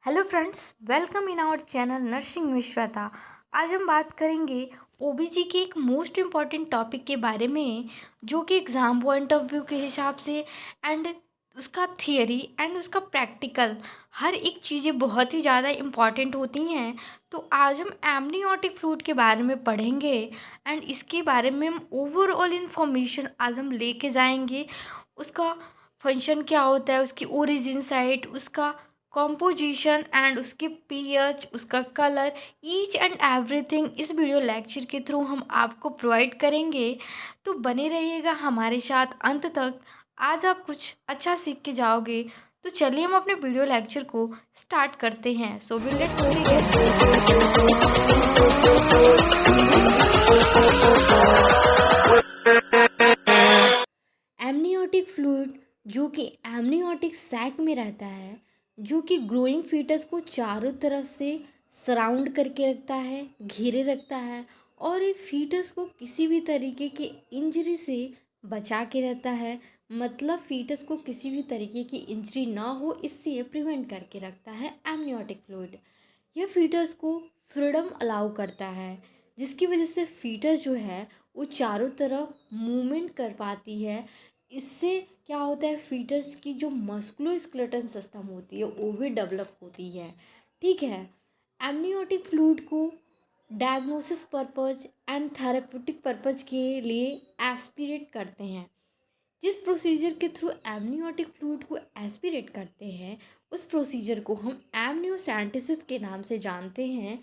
Hello friends, welcome in our channel nursing विश्वता। आज हम बात करेंगे ओबीजी के एक मोस्ट इम्पॉर्टेंट टॉपिक के बारे में, जो कि एग्ज़ाम पॉइंट ऑफ व्यू के हिसाब से एंड उसका थियरी एंड उसका प्रैक्टिकल हर एक चीज़ें बहुत ही ज़्यादा इम्पॉर्टेंट होती हैं। तो आज हम एमनियोटिक फ्लूइड के बारे में पढ़ेंगे एंड इसके बारे में हम ओवरऑल इन्फॉर्मेशन आज हम लेके जाएंगे। उसका फंक्शन क्या होता है, उसकी ओरिजिन साइट, उसका कॉम्पोजिशन एंड उसके पीएच, उसका कलर, ईच एंड एवरीथिंग इस वीडियो लेक्चर के थ्रू हम आपको प्रोवाइड करेंगे। तो बने रहिएगा हमारे साथ अंत तक। आज आप कुछ अच्छा सीख के जाओगे। तो चलिए हम अपने वीडियो लेक्चर को स्टार्ट करते हैं। So let's begin. Amniotic fluid जो कि एमनियोटिक सैक में रहता है, जो कि ग्रोइंग फीटस को चारों तरफ से सराउंड करके रखता है, घेरे रखता है और ये फीटस को किसी भी तरीके की इंजरी से बचा के रहता है। मतलब फीटस को किसी भी तरीके की इंजरी ना हो, इससे ये प्रिवेंट करके रखता है एमनियोटिक फ्लूइड। यह फीटस को फ्रीडम अलाउ करता है, जिसकी वजह से फीटस जो है वो चारों तरफ मूवमेंट कर पाती है। इससे क्या होता है, फीटस की जो मस्कुलोस्केलेटन सिस्टम होती है वो भी डेवलप होती है। ठीक है। एमनियोटिक फ्लूइड को diagnosis purpose and therapeutic purpose के लिए एस्पिरेट करते हैं। जिस प्रोसीजर के थ्रू एमनियोटिक फ्लूइड को एस्पिरेट करते हैं, उस प्रोसीजर को हम एमनियोसेंटेसिस के नाम से जानते हैं।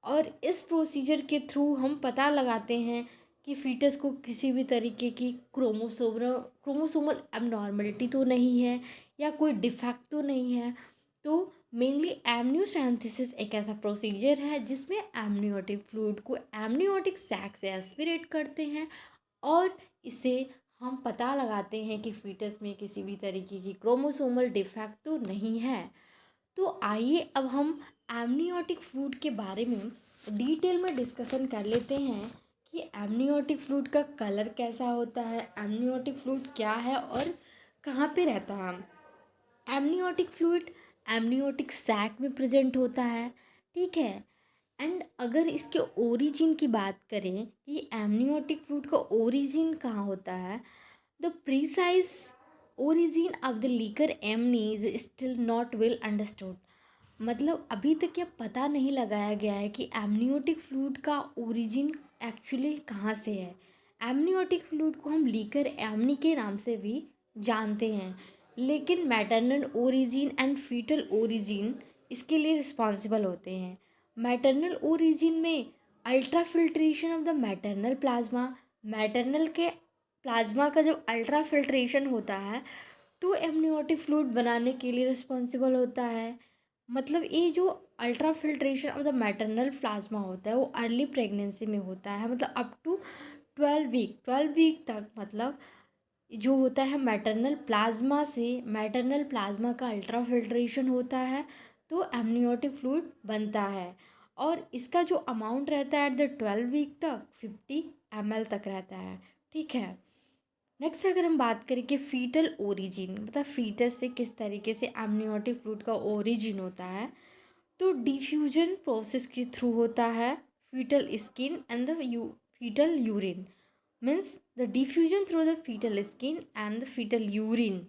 और इस प्रोसीजर के थ्रू हम पता लगाते हैं कि फीटस को किसी भी तरीके की क्रोमोसोमल एबनॉर्मलिटी तो नहीं है या कोई डिफेक्ट तो नहीं है। तो मेनली एमनियोसेंथेसिस एक ऐसा प्रोसीजर है जिसमें एमनियोटिक फ्लूइड को एमनियोटिक सैक से एस्पिरेट करते हैं और इसे हम पता लगाते हैं कि फीटस में किसी भी तरीके की क्रोमोसोमल डिफेक्ट तो नहीं है। तो आइए अब हम एमनियोटिक फ्लूइड के बारे में डिटेल में डिस्कशन कर लेते हैं कि एमनियोटिक फ्लूइड का कलर कैसा होता है, एमनियोटिक फ्लूइड क्या है और कहाँ पे रहता है। एमनियोटिक फ्लूइड एमनियोटिक सैक में प्रेजेंट होता है। ठीक है। एंड अगर इसके ओरिजिन की बात करें कि एमनियोटिक फ्लूइड का ओरिजिन कहाँ होता है, the precise origin of the liquor amnii is still not well understood. मतलब अभी तक यह पता नहीं लगाया गया है कि एमनियोटिक फ्लूइड का ओरिजिन एक्चुअली कहाँ से है। एमनियोटिक फ्लूइड को हम लीकर एमनी के नाम से भी जानते हैं, लेकिन maternal origin and foetal origin इसके लिए रिस्पॉन्सिबल होते हैं। मैटरनल ओरिजिन में ultra filtration of the maternal plasma, maternal के प्लाज्मा का जब अल्ट्रा फिल्ट्रेशन होता है तो एमनियोटिक फ्लूइड बनाने के लिए रिस्पॉन्सिबल होता है। मतलब ये जो ultra filtration of the maternal plasma होता है वो अर्ली प्रेगनेंसी में होता है, मतलब अप टू 12 वीक तक। मतलब जो होता है मैटरनल प्लाज्मा से, मैटरनल प्लाज्मा का अल्ट्रा फिल्ट्रेशन होता है तो एमनियोटिक फ्लूइड बनता है। और इसका जो अमाउंट रहता है एट द 12 वीक तक 50 ml तक रहता है। ठीक है। नेक्स्ट अगर हम बात करें कि फीटल ओरिजिन, मतलब फीटस से किस तरीके से एमनियोटिक फ्लूइड का ओरिजिन होता है, तो डिफ्यूजन प्रोसेस के थ्रू होता है। Foetal skin and the foetal urine, means the diffusion through the foetal skin and the foetal urine.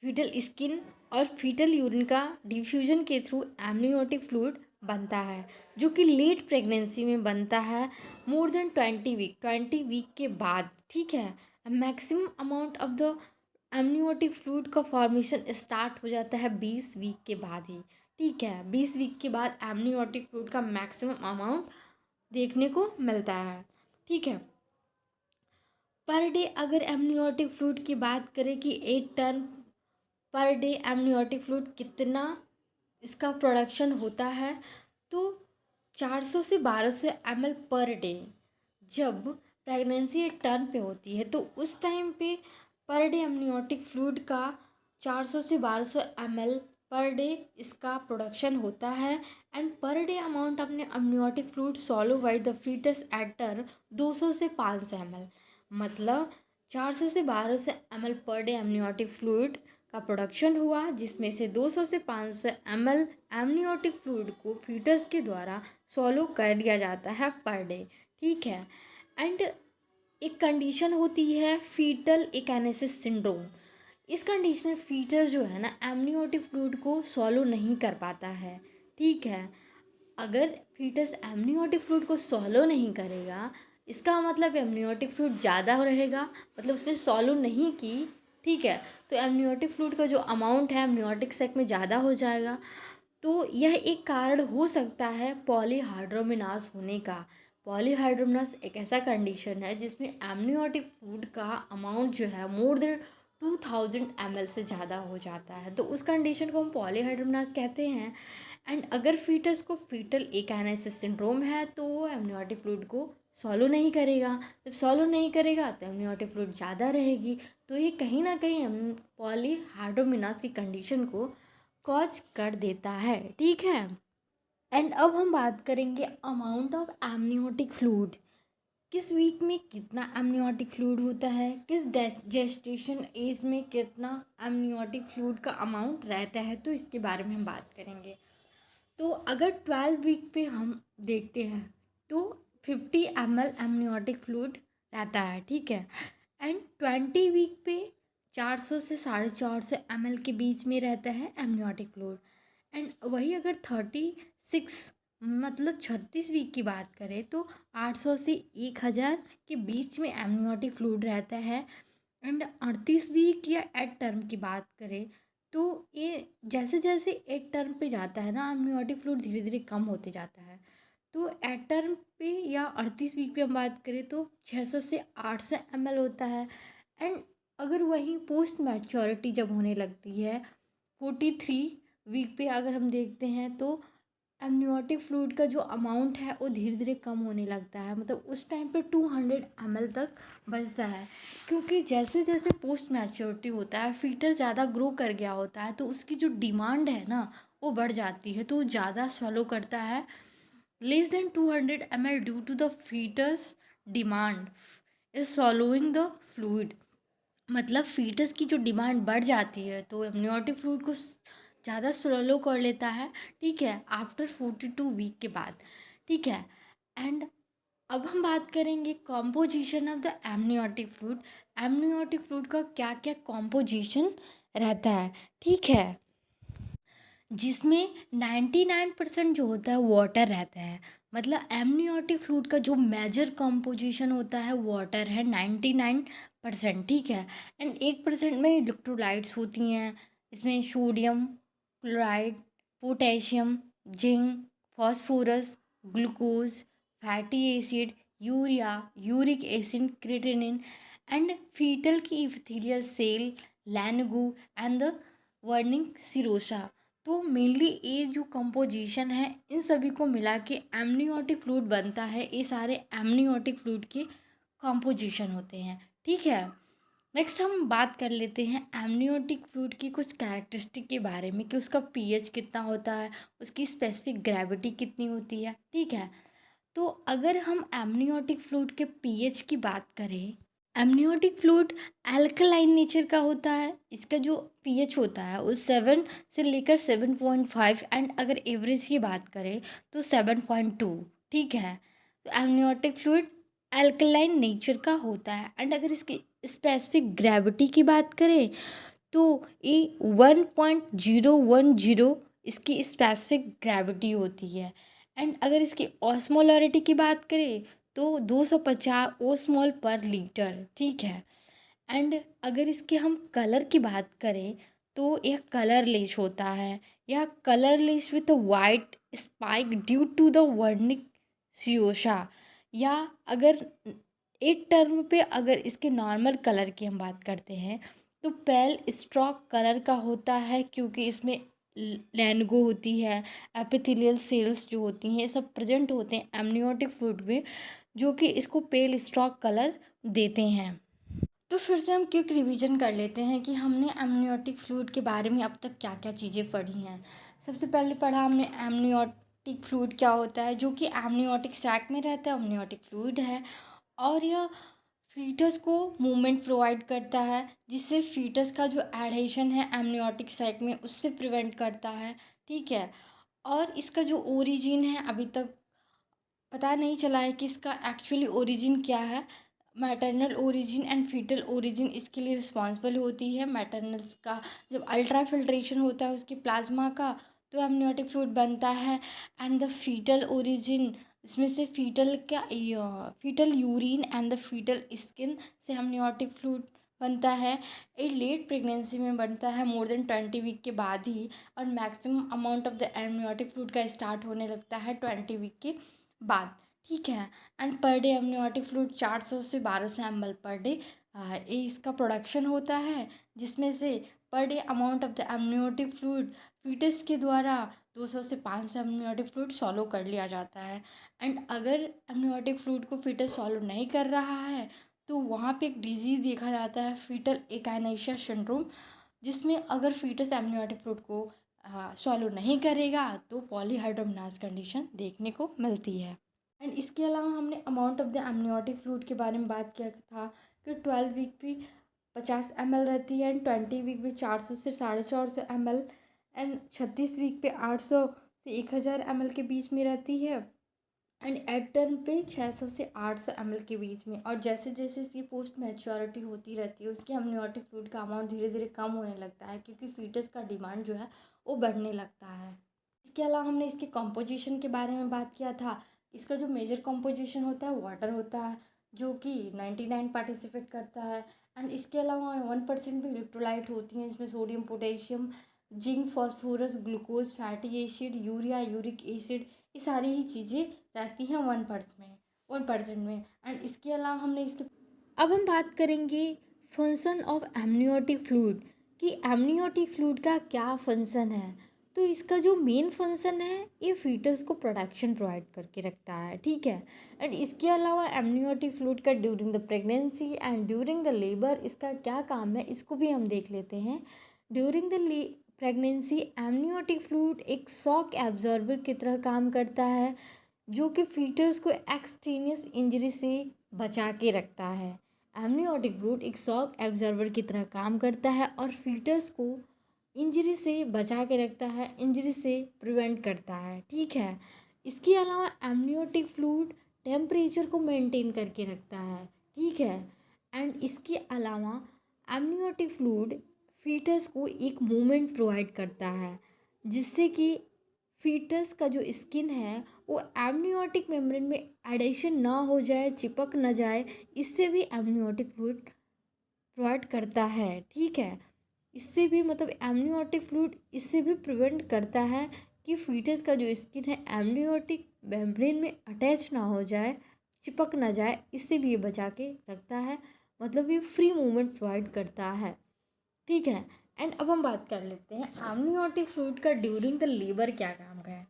Foetal skin और फीटल यूरिन का डिफ्यूजन के थ्रू एमनियोटिक फ्लूइड बनता है, जो कि लेट प्रेगनेंसी में बनता है, मोर देन 20 वीक के बाद। ठीक है। Maximum amount of the amniotic fluid का फॉर्मेशन स्टार्ट हो जाता है 20 वीक के बाद ही। ठीक है। 20 वीक के बाद एमनियोटिक फ्लूइड का मैक्सिमम अमाउंट देखने को मिलता है। ठीक है। पर डे अगर एमनियोटिक फ्लूइड की बात करें कि 8 ton per day amniotic fluid कितना इसका प्रोडक्शन होता है, तो 400 से 1200 ml पर डे। जब प्रेगनेंसी 8 टन पे होती है तो उस टाइम पे पर डे एमनियोटिक फ्लूइड का 400 से 1200 ml पर डे इसका प्रोडक्शन होता है। एंड पर डे अमाउंट अपने amniotic fluid swallowed by the foetus at 200 से 500 ml। मतलब 400 से 1200 ml per day amniotic fluid का प्रोडक्शन हुआ, जिसमें से 200 से 500 ml एमनियोटिक फ्लूइड को फीटस के द्वारा सॉलो कर दिया जाता है पर डे। ठीक है। एंड एक कंडीशन होती है फीटल एकानेसिस सिंड्रोम। इस कंडीशन में फीटस जो है ना एमनियोटिक फ्लूइड को सॉलो नहीं कर पाता है। ठीक है। अगर फीटस एमनियोटिक फ्लूइड को सॉलो नहीं करेगा, इसका मतलब एमनियोटिक फ्लूइड ज़्यादा रहेगा, मतलब उसने सॉलो नहीं की। ठीक है। तो एमनियोटिक फ्लूइड का जो अमाउंट है एमनियोटिक सैक में ज़्यादा हो जाएगा। तो यह एक कारण हो सकता है पॉलीहाइड्रोमिनास होने का। पॉलीहाइड्रोमिनास एक ऐसा कंडीशन है जिसमें एमनियोटिक फूड का अमाउंट जो है मोर देन 2000 ml से ज़्यादा हो जाता है, तो उस कंडीशन को हम पॉलीहाइड्रोमिनास कहते हैं। एंड अगर फीटस को फीटल एकानेसिस सिंड्रोम है तो वो एमनियोटिक फ्लूइड को सॉलो नहीं करेगा। जब सॉलो नहीं करेगा तो एमनियोटिक फ्लूइड ज़्यादा रहेगी, तो ये कहीं ना कहीं हम पॉलीहाइड्रोमिनास की कंडीशन को कॉज कर देता है। ठीक है। एंड अब हम बात करेंगे अमाउंट ऑफ एमनियोटिक फ्लूइड। किस वीक में कितना एमनियोटिक फ्लूइड होता है, किस जेस्टेशन एज में कितना एमनियोटिक फ्लूइड का अमाउंट रहता है, तो इसके बारे में हम बात करेंगे। तो अगर 12 वीक पे हम देखते हैं तो 50 ml एमनियोटिक फ्लूइड रहता है। ठीक है। एंड 20 वीक पे 400 से 450 ml के बीच में रहता है एमनियोटिक फ्लूइड। एंड वही अगर 36 मतलब 36 वीक की बात करें तो 800 से 1000 के बीच में एमनियोटिक फ्लूइड रहता है। एंड 38 वीक या एट टर्म की बात करें तो ये जैसे जैसे एट टर्म पे जाता है ना एमनियोटिक फ्लूइड धीरे धीरे कम होते जाता है। तो एट टर्म पे या 38 वीक पे हम बात करें तो 600 से 800 ml होता है। एंड अगर वहीं पोस्ट मैच्योरिटी जब होने लगती है 43 वीक पे अगर हम देखते हैं तो एमनियोटिक फ्लूइड का जो अमाउंट है वो धीरे धीरे कम होने लगता है, मतलब उस टाइम पे 200 ml तक बचता है। क्योंकि जैसे जैसे पोस्ट मैच्योरिटी होता है फीटस ज़्यादा ग्रो कर गया होता है तो उसकी जो डिमांड है ना वो बढ़ जाती है, तो वो ज़्यादा swallow करता है। Less than 200 ml due to the foetus demand is swallowing the fluid. मतलब फीटस की जो डिमांड बढ़ जाती है तो एमनियोटिक फ्लूइड को ज़्यादा स्लो कर लेता है। ठीक है। आफ्टर 42 वीक के बाद। ठीक है। एंड अब हम बात करेंगे composition of the amniotic fluid. Amniotic fluid का क्या क्या कॉम्पोजिशन रहता है। ठीक है। जिसमें 99% जो होता है वाटर रहता है, मतलब एमनियोटिक फ्लूइड का जो मेजर कॉम्पोजिशन होता है वाटर है 99%। ठीक है। एंड 1% में इलेक्ट्रोलाइट्स होती हैं, इसमें sodium chloride, potassium, zinc, phosphorus, glucose, fatty acid, urea, uric acid, creatinine and foetal की epithelial cell, lanugo and the vernix सिरोसा। तो मेनली ये जो कंपोजिशन है इन सभी को मिला के एमनियोटिक फ्लूइड बनता है। ये सारे एमनियोटिक फ्लूइड के कंपोजिशन होते हैं। ठीक है। नेक्स्ट हम बात कर लेते हैं एमनियोटिक फ्लूइड की कुछ कैरेक्टरिस्टिक के बारे में कि उसका पीएच कितना होता है, उसकी स्पेसिफिक ग्रेविटी कितनी होती है। ठीक है। तो अगर हम एमनियोटिक फ्लूइड के पीएच की बात करें, एमनियोटिक फ्लूइड अल्कलाइन नेचर का होता है। इसका जो पीएच होता है वो 7 से लेकर 7.5 एंड अगर एवरेज की बात करें तो 7.2। ठीक है। तो एमनियोटिक फ्लूइड अल्कलाइन नेचर का होता है। एंड अगर इसकी स्पेसिफिक ग्रेविटी की बात करें तो ये 1.010 इसकी स्पेसिफिक ग्रेविटी होती है। एंड अगर इसकी ऑस्मोलरिटी की बात करें तो 250 ओस्मोल पर लीटर। ठीक है। एंड अगर इसके हम कलर की बात करें तो यह कलरलेस होता है, यह colourless with white spike due to the vernix caseosa. या अगर एक टर्म पे अगर इसके नॉर्मल कलर की हम बात करते हैं तो पेल स्ट्रॉक कलर का होता है, क्योंकि इसमें लैनगो होती है, एपिथेलियल सेल्स जो होती हैं ये सब प्रेजेंट होते हैं एमनियोटिक फ्लूइड में, जो कि इसको पेल स्ट्रॉक कलर देते हैं। तो फिर से हम क्विक रिवीजन कर लेते हैं कि हमने एमनियोटिक फ्लूइड के बारे में अब तक क्या क्या चीज़ें पढ़ी हैं। सबसे पहले पढ़ा हमने एमनियोटिक फ्लूइड क्या होता है, जो कि एमनियोटिक सैक में रहता है, एमनियोटिक फ्लूइड है। और यह फीटस को मूवमेंट प्रोवाइड करता है, जिससे फीटस का जो एडहेशन है एमनियोटिक सैक में उससे प्रिवेंट करता है। ठीक है। और इसका जो ओरिजिन है अभी तक पता नहीं चला है कि इसका एक्चुअली ओरिजिन क्या है। Maternal origin and foetal origin इसके लिए रिस्पॉन्सिबल होती है। मैटरनल्स का जब अल्ट्रा फिल्ट्रेशन होता है उसके प्लाज्मा का, तो एमनियोटिक फ्लूइड बनता है। एंड द फीटल ओरिजिन, इसमें से foetal urine and the foetal skin से एमनियोटिक फ्लूइड बनता है। ये लेट प्रेगनेंसी में बनता है, मोर देन 20 वीक के बाद ही। और maximum amount of the amniotic fluid का स्टार्ट होने लगता है 20 वीक के बाद। ठीक है। And per day amniotic fluid 400 से 1200 ml पर डे ये इसका प्रोडक्शन होता है, जिसमें से per day amount of the amniotic fluid foetus के द्वारा 200 से 500 एमनियोटिक फ्लूइड सॉलो कर लिया जाता है। एंड अगर एमनियोटिक फ्लूइड को फीटस सॉलो नहीं कर रहा है तो वहाँ पे एक डिजीज़ देखा जाता है, फीटल एकाइनेशिया सिंड्रोम, जिसमें अगर फीटस एमनियोटिक फ्लूइड को सॉलो नहीं करेगा तो पॉलीहाइड्रोमनास कंडीशन देखने को मिलती है। एंड इसके अलावा हमने amount of the amniotic fluid के बारे में बात किया था कि 12 वीक भी 50 ml रहती है, एंड 20 वीक भी 400 से 450 ml, एंड 36 वीक पे 800 से 1000 ml के बीच में रहती है, एंड एट टर्न पे 600 से 800 ml के बीच में। और जैसे जैसे इसकी पोस्ट मैच्योरिटी होती रहती है उसके एमनियोटिक फ्लूइड का अमाउंट धीरे धीरे कम होने लगता है, क्योंकि फीटस का डिमांड जो है वो बढ़ने लगता है। इसके अलावा हमने इसके कॉम्पोजिशन के बारे में बात किया था। इसका जो मेजर कॉम्पोजिशन होता है वाटर होता है, जो कि 99 पार्टिसिपेट करता है। एंड इसके अलावा 1% भी इलेक्ट्रोलाइट होती हैं, इसमें sodium, potassium, zinc, phosphorus, glucose, fatty acid, urea, uric acid, ये सारी ही चीज़ें रहती हैं 1% में। एंड इसके अलावा हमने इसके अब हम बात करेंगे फंक्शन ऑफ एमनियोटिक फ्लूइड, कि एमनियोटिक फ्लूइड का क्या फंक्शन है। तो इसका जो मेन फंक्शन है ये फीटस को प्रोटेक्शन प्रोवाइड करके रखता है। ठीक है। एंड इसके अलावा एमनियोटिक फ्लूइड का during the pregnancy and during the labour इसका क्या काम है, इसको भी हम देख लेते हैं। During the pregnancy amniotic fluid एक शॉक एब्जॉर्बर की तरह काम करता है, जो कि फीटस को एक्सट्रेनियस इंजरी से बचा के रखता है। एमनियोटिक फ्लूइड एक शॉक एब्जॉर्बर की तरह काम करता है और फीटस को इंजरी से बचा के रखता है, इंजरी से प्रिवेंट करता है। ठीक है। इसके अलावा एमनियोटिक फ्लूइड टेम्परेचर को मेंटेन करके रखता है। ठीक है। एंड इसके अलावा एमनियोटिक फ्लूइड फीटस को एक मूवमेंट प्रोवाइड करता है, जिससे कि फीटस का जो स्किन है वो एमनियोटिक मेम्ब्रेन में एडेशन ना हो जाए, चिपक ना जाए, इससे भी एमनियोटिक फ्लूइड प्रोवाइड करता है। ठीक है। इससे भी मतलब एमनियोटिक फ्लूइड इससे भी प्रिवेंट करता है कि फीटस का जो स्किन है एमनियोटिक मेम्ब्रेन में अटैच ना हो जाए, चिपक ना जाए, इससे भी ये बचा के रखता है। मतलब ये फ्री मूवमेंट प्रोवाइड करता है। ठीक है। एंड अब हम बात कर लेते हैं एमनियोटिक फ्लूइड का ड्यूरिंग द लेबर क्या काम का है।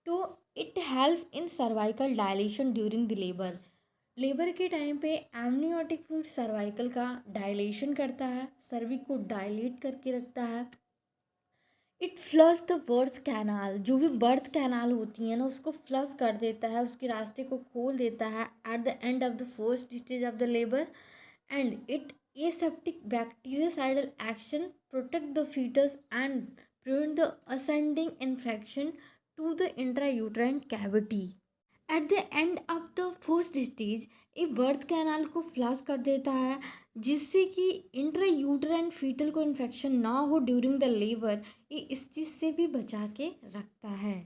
तो it help in cervical dilation during the labour. Labour के टाइम पे एमनियोटिक फ्लूइड सर्वाइकल का डायलेशन करता है, सर्विक को डायलेट करके रखता है। It flush the birth canal, जो भी बर्थ कैनाल होती है ना उसको फ्लश कर देता है, उसके रास्ते को खोल देता है at the end of the first stage of the labour. And it aseptic bactericidal action protect the fetus and prevent the ascending infection to the intrauterine cavity. At the end of the first stage ये birth canal को flush कर देता है, जिससे कि intrauterine fetal को infection ना हो ड्यूरिंग द लेबर, ये इस चीज़ से भी बचा के रखता है।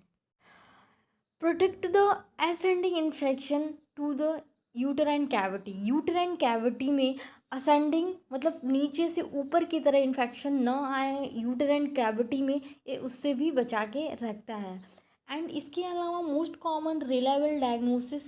Protect the ascending infection to the uterine cavity, uterine cavity में असेंडिंग मतलब नीचे से ऊपर की तरह इन्फेक्शन ना आए यूटराइन कैविटी में, ये उससे भी बचा के रखता है। एंड इसके अलावा most common reliable diagnosis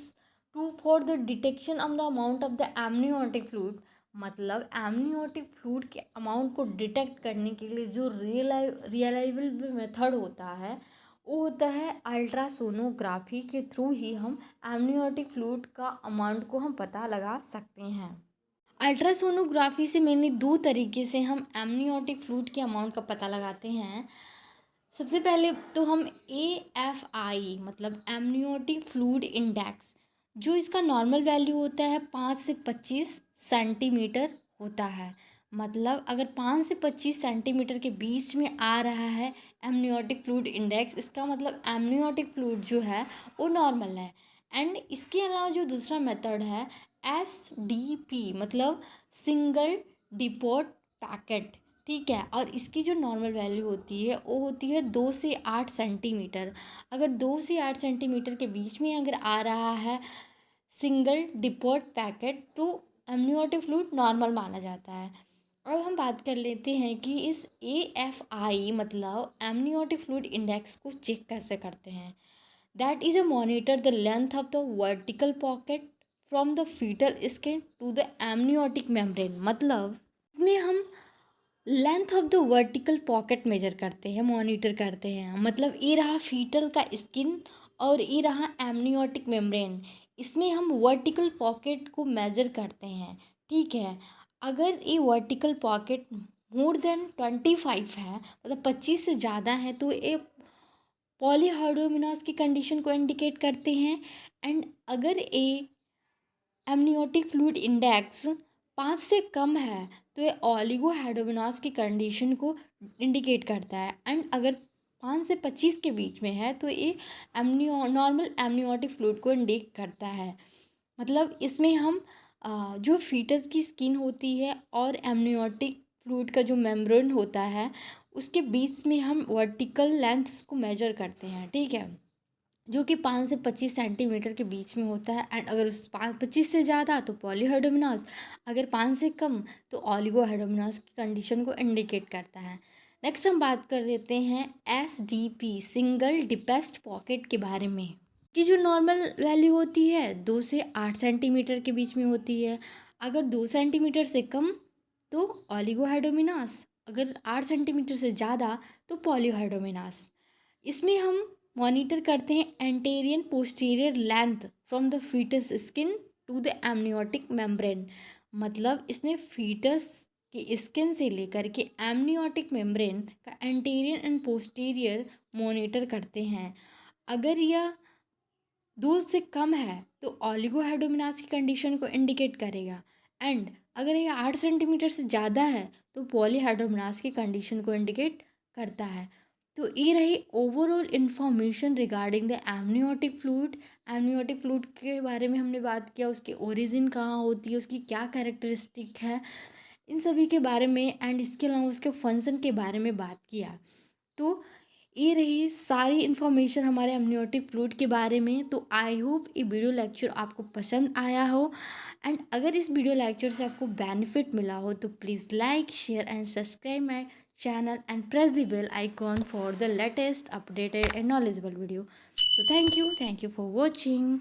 to for the detection of the amount of the amniotic fluid, मतलब एमनियोटिक फ्लूइड के अमाउंट को डिटेक्ट करने के लिए जो रिलायबल मेथड होता है वो होता है अल्ट्रासोनोग्राफी के थ्रू ही हम एमनियोटिक फ्लूइड का अमाउंट को हम पता लगा सकते हैं। अल्ट्रासोनोग्राफी से मेनली दो तरीके से हम एमनियोटिक फ्लूइड के अमाउंट का पता लगाते हैं। सबसे पहले तो हम AFI मतलब एमनियोटिक फ्लूइड इंडेक्स, जो इसका नॉर्मल वैल्यू होता है 5 से 25 सेंटीमीटर होता है। मतलब अगर 5 से 25 सेंटीमीटर के बीच में आ रहा है एमनियोटिक फ्लूइड इंडेक्स, इसका मतलब एमनियोटिक फ्लूइड जो है वो नॉर्मल है। एंड इसके अलावा जो दूसरा मेथड है एसडीपी, मतलब सिंगल डिपोट पैकेट, ठीक है। और इसकी जो नॉर्मल वैल्यू होती है वो होती है 2 से 8 सेंटीमीटर। अगर 2 से 8 सेंटीमीटर के बीच में अगर आ रहा है सिंगल डिपोट पैकेट तो एमनियोटिक फ्लूइड नॉर्मल माना जाता है। अब हम बात कर लेते हैं कि इस AFI मतलब एमनियोटिक फ्लूइड इंडेक्स को चेक कैसे करते हैं। That is a monitor the length of the vertical pocket from the foetal skin to the amniotic membrane. मतलब इसमें हम length of the vertical pocket measure करते हैं, मॉनिटर करते हैं। मतलब ये रहा फीटल का स्किन और ये रहा एमनियोटिक मेम्ब्रेन, इसमें हम वर्टिकल पॉकेट को मेजर करते हैं, ठीक है। अगर ये वर्टिकल पॉकेट मोर देन 25 है, मतलब 25 से ज़्यादा है, तो ये पॉलीहाइड्रोमिनोस की कंडीशन को इंडिकेट करते हैं। एंड अगर ये एमनियोटिक फ्लूइड इंडेक्स 5 से कम है तो ये ऑलिगोहाइड्रोमिनोस की कंडीशन को इंडिकेट करता है। एंड अगर 5 से 25 के बीच में है तो ये नॉर्मल एमनियोटिक फ्लूइड को इंडिकेट करता है। मतलब इसमें हम जो फीटस की स्किन होती है और एमनियोटिक फ्लूइड का जो मेम्ब्रेन होता है उसके बीच में हम वर्टिकल लेंथ को मेजर करते हैं, ठीक है, जो कि 5 से 25 सेंटीमीटर के बीच में होता है। एंड अगर उस 25 से ज़्यादा तो पॉलीहाइड्रोमिनोस, अगर 5 से कम तो ऑलिगोहाइड्रोमिनोस की कंडीशन को इंडिकेट करता है। नेक्स्ट हम बात कर देते हैं एसडीपी सिंगल डिपेस्ट पॉकेट के बारे में, कि जो नॉर्मल वैल्यू होती है 2 से 8 सेंटीमीटर के बीच में होती है। अगर 2 सेंटीमीटर से कम तो ऑलिगोहाइड्रोमिनोस, अगर 8 सेंटीमीटर से ज़्यादा तो पॉलीहाइड्रोमिनोस। इसमें हम मॉनिटर करते हैं anterior posterior length from the foetus skin to the amniotic membrane. मतलब इसमें फीटस की स्किन से लेकर के एमनियोटिक मेम्ब्रेन का एंटेरियर एंड पोस्टीरियर मॉनिटर करते हैं। अगर यह 2 से कम है तो ऑलिगोहाइड्रोमिनोस की कंडीशन को इंडिकेट करेगा। एंड अगर ये 8 सेंटीमीटर से ज़्यादा है तो पॉलीहाइड्रोमिनोस की कंडीशन को इंडिकेट करता है। तो ये रही overall information regarding the amniotic fluid. Amniotic fluid के बारे में हमने बात किया, उसकी ओरिजिन कहाँ होती है, उसकी क्या कैरेक्टरिस्टिक है, इन सभी के बारे में। एंड इसके अलावा उसके फंक्शन के बारे में बात किया। तो ये रही सारी इन्फॉर्मेशन हमारे एमनियोटिक फ्लूइड के बारे में। तो आई होप ये वीडियो लेक्चर आपको पसंद आया हो। एंड अगर इस वीडियो लेक्चर से आपको बेनिफिट मिला हो तो please like share and subscribe my channel and press the bell icon for the latest updated and knowledgeable video. So thank you for watching.